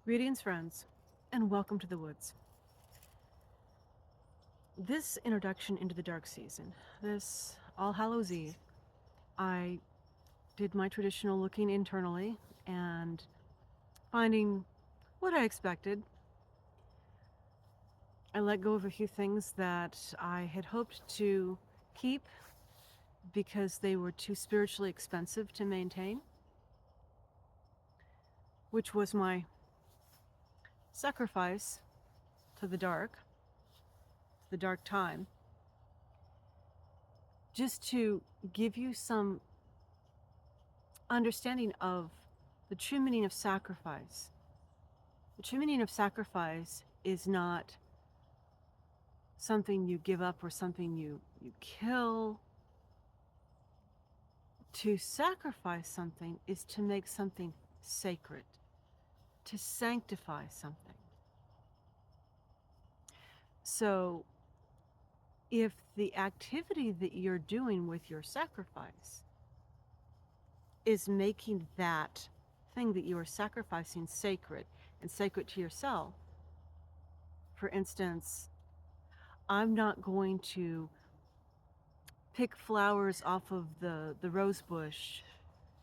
Greetings, friends, and welcome to the woods. This introduction into the dark season, this All Hallows Eve, I did my traditional looking internally and finding what I expected. I let go of a few things that I had hoped to keep because they were too spiritually expensive to maintain, which was my sacrifice to the dark time, just to give you some understanding of the true meaning of sacrifice. The true meaning of sacrifice is not something you give up or something you kill. To sacrifice something is to make something sacred, to sanctify something. So if the activity that you're doing with your sacrifice is making that thing that you are sacrificing sacred and sacred to yourself, for instance, I'm not going to pick flowers off of the rose bush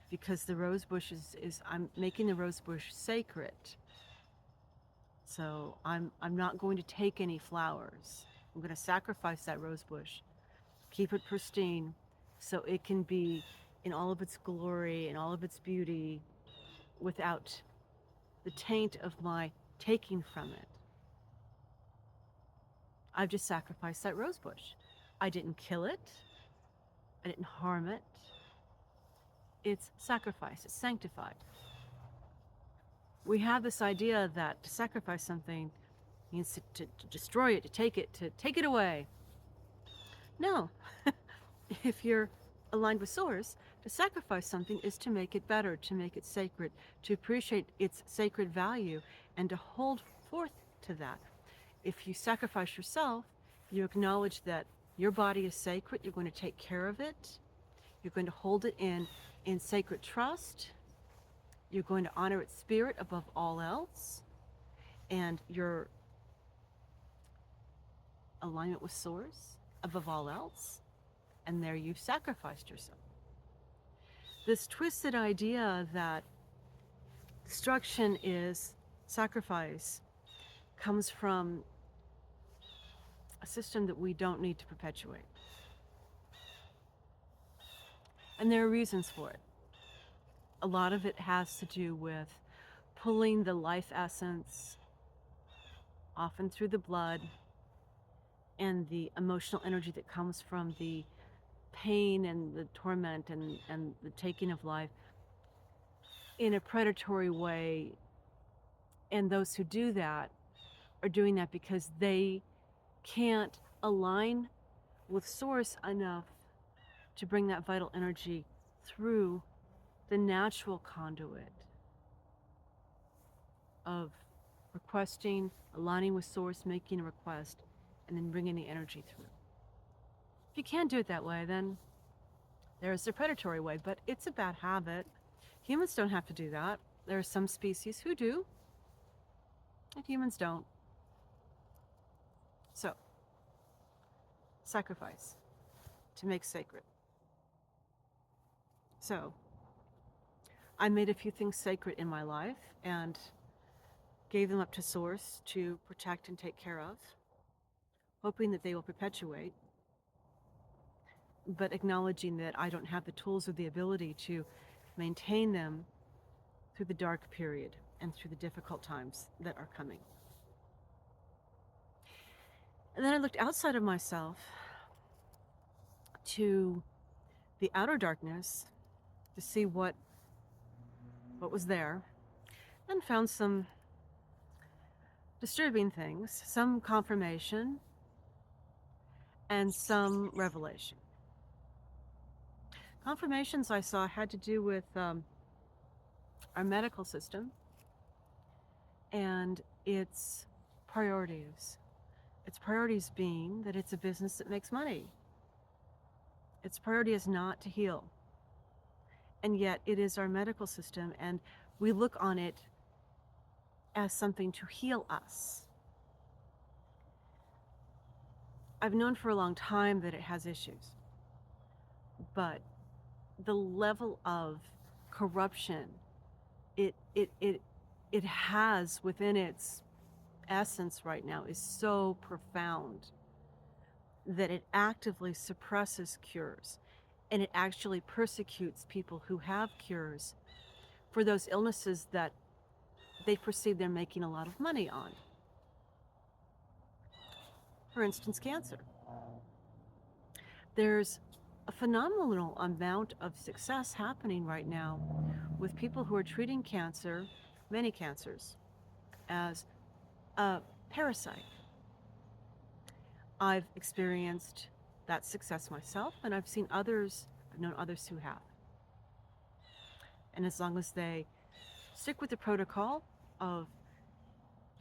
because the rose bush is I'm making the rose bush sacred. So I'm not going to take any flowers. I'm going to sacrifice that rose bush, keep it pristine so it can be in all of its glory and all of its beauty without the taint of my taking from it. I've just sacrificed that rose bush. I didn't kill it. I didn't harm it. It's sacrificed, it's sanctified. We have this idea that to sacrifice something means to destroy it, to take it away. No. If you're aligned with Source, to sacrifice something is to make it better, to make it sacred, to appreciate its sacred value, and to hold forth to that. If you sacrifice yourself, you acknowledge that your body is sacred, you're going to take care of it, you're going to hold it in sacred trust, you're going to honor its spirit above all else, and your alignment with Source above all else, and there you've sacrificed yourself. This twisted idea that destruction is sacrifice comes from a system that we don't need to perpetuate. And there are reasons for it. A lot of it has to do with pulling the life essence, often through the blood, and the emotional energy that comes from the pain and the torment and the taking of life in a predatory way. And those who do that are doing that because they can't align with Source enough to bring that vital energy through the natural conduit of requesting, aligning with Source, making a request, and then bringing the energy through. If you can't do it that way, then there's the predatory way, but it's a bad habit. Humans don't have to do that. There are some species who do, and humans don't. So, sacrifice to make sacred. So, I made a few things sacred in my life and gave them up to Source to protect and take care of, hoping that they will perpetuate, but acknowledging that I don't have the tools or the ability to maintain them through the dark period and through the difficult times that are coming. And then I looked outside of myself to the outer darkness to see what was there, and found some disturbing things, some confirmation and some revelation. Confirmations I saw had to do with our medical system and its priorities. Its priorities being that it's a business that makes money. Its priority is not to heal. And yet it is our medical system, and we look on it as something to heal us. I've known for a long time that it has issues, but the level of corruption it has within its essence right now is so profound that it actively suppresses cures, and it actually persecutes people who have cures for those illnesses that they perceive they're making a lot of money on. For instance, cancer. There's a phenomenal amount of success happening right now with people who are treating cancer, many cancers, as a parasite. I've experienced that success myself, and I've known others who have. And as long as they stick with the protocol of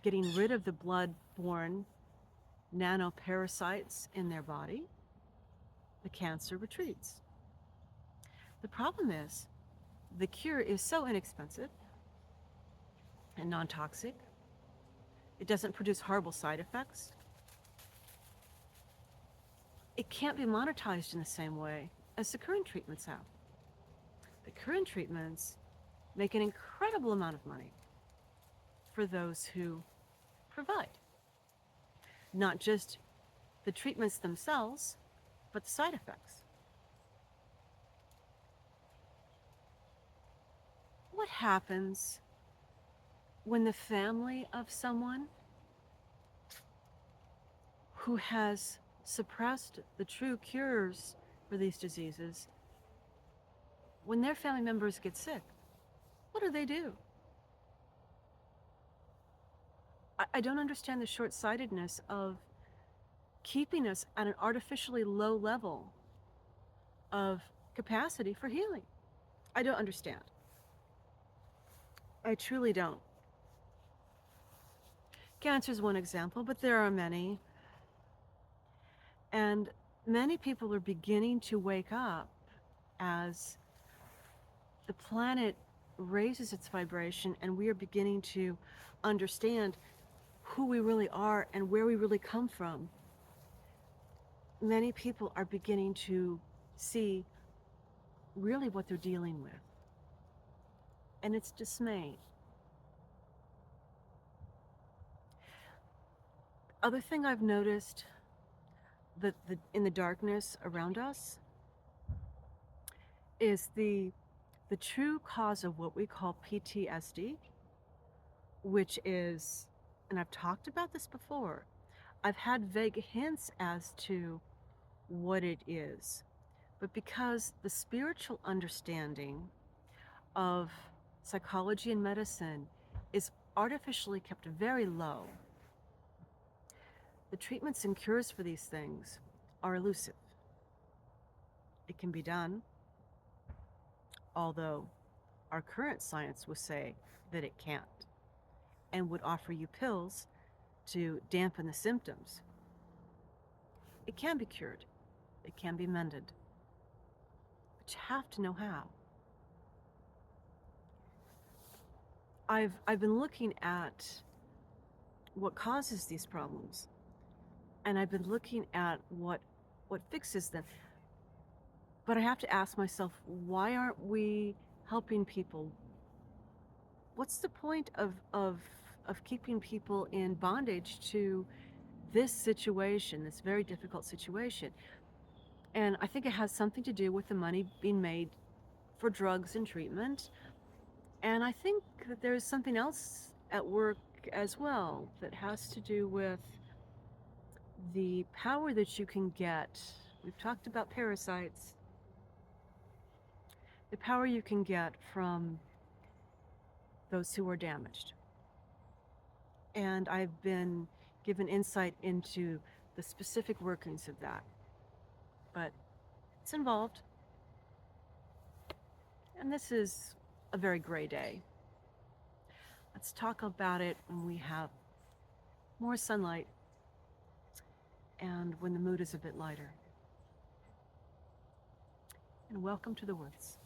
getting rid of the blood-borne nanoparasites in their body, the cancer retreats. The problem is, the cure is so inexpensive and non-toxic. It doesn't produce horrible side effects. It can't be monetized in the same way as the current treatments have. The current treatments make an incredible amount of money for those who provide. Not just the treatments themselves, but the side effects. What happens when the family of someone who has suppressed the true cures for these diseases, when their family members get sick? What do? I don't understand the short-sightedness of keeping us at an artificially low level of capacity for healing. I don't understand. I truly don't. Cancer is one example, but there are many. And many people are beginning to wake up as the planet raises its vibration and we are beginning to understand who we really are and where we really come from. Many people are beginning to see really what they're dealing with. And it's dismaying. Other thing I've noticed that in the darkness around us is the true cause of what we call PTSD, which is, and I've talked about this before, I've had vague hints as to what it is, but because the spiritual understanding of psychology and medicine is artificially kept very low, the treatments and cures for these things are elusive. It can be done, although our current science would say that it can't, and would offer you pills to dampen the symptoms. It can be cured. It can be mended. But you have to know how. I've been looking at what causes these problems, and I've been looking at what fixes them. But I have to ask myself, why aren't we helping people? What's the point of keeping people in bondage to this situation, this very difficult situation? And I think it has something to do with the money being made for drugs and treatment. And I think that there's something else at work as well that has to do with the power that you can get. We've talked about parasites. The power you can get from those who are damaged. And I've been given insight into the specific workings of that. But it's involved. And this is a very gray day. Let's talk about it when we have more sunlight and when the mood is a bit lighter. And welcome to the woods.